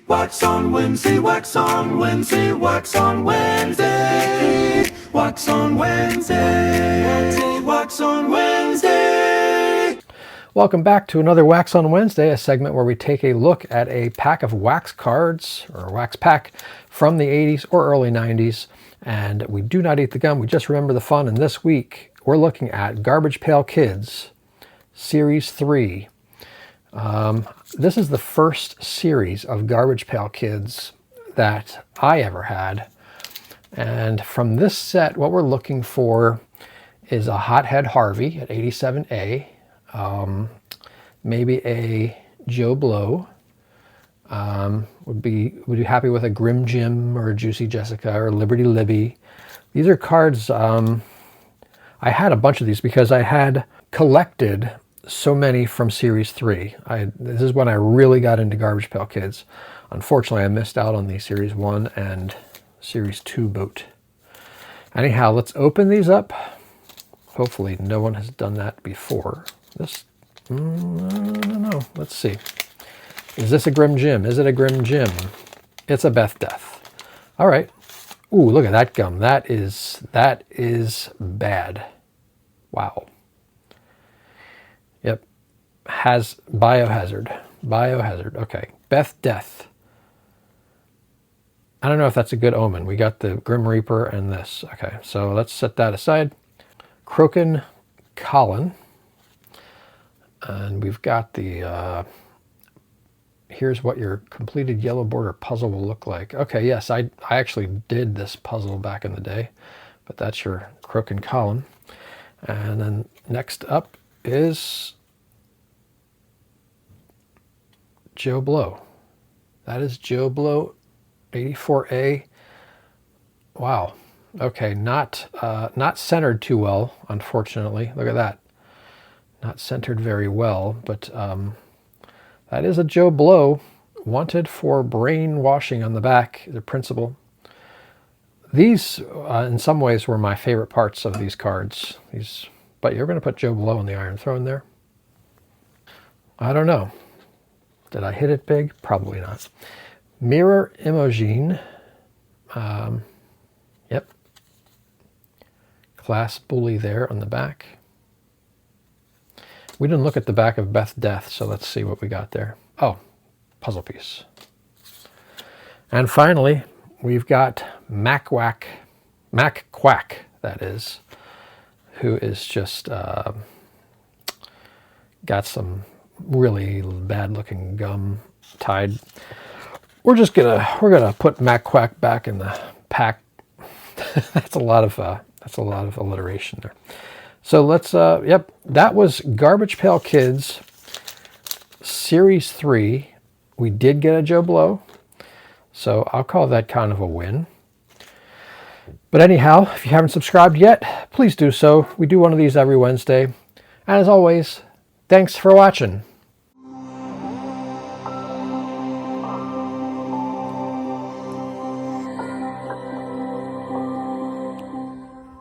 Wax on Wednesday, wax on Wednesday, wax on Wednesday. Wax on Wednesday, wax on Wednesday. Welcome back to another Wax on Wednesday, a segment where we take a look at a pack of wax cards, or a wax pack from the 80s or early 90s. And we do not eat the gum, we just remember the fun. And this week, we're looking at Garbage Pail Kids, Series 3. This is the first series of Garbage Pail Kids that I ever had. And from this set, what we're looking for is a Hothead Harvey at 87A, maybe a Joe Blow. Would be happy with a Grim Jim or a Juicy Jessica or Liberty Libby. These are cards, I had a bunch of these because I had collected so many from Series 3. This is when I really got into Garbage Pail Kids. Unfortunately, I missed out on the Series 1 and Series 2 boat. Anyhow, let's open these up. Hopefully no one has done that before. This, I don't know. Let's see. Is this a Grim Jim? Is it a Grim Jim? It's a Beth Death. All right. Ooh, look at that gum. That is bad. Wow. Yep. Has Biohazard. Biohazard. Okay. Beth Death. I don't know if that's a good omen. We got the Grim Reaper and this. Okay, so let's set that aside. Croaken Colin. And we've got the, here's what your completed yellow border puzzle will look like. Okay, yes, I actually did this puzzle back in the day, but that's your Croaken Colin. And then next up is Joe Blow. That is Joe Blow, 84A. Wow. Okay, not centered too well, unfortunately. Look at that. Not centered very well, but that is a Joe Blow, wanted for brainwashing on the back, the principal. These, in some ways, were my favorite parts of these cards. But you're going to put Joe Blow on the Iron Throne there? I don't know. Did I hit it big? Probably not. Mirror Imogen. Yep. Class Bully there on the back. We didn't look at the back of Beth Death, so let's see what we got there. Oh, puzzle piece. And finally, we've got Mac Quack, that is, who is just got some really bad looking gum tied. We're gonna put Mac Quack back in the pack. That's a lot of alliteration there. So let's yep, that was Garbage Pail Kids Series 3. We did get a Joe Blow, so I'll call that kind of a win. But anyhow, if you haven't subscribed yet, please do so. We do one of these every Wednesday. And as always, thanks for watching.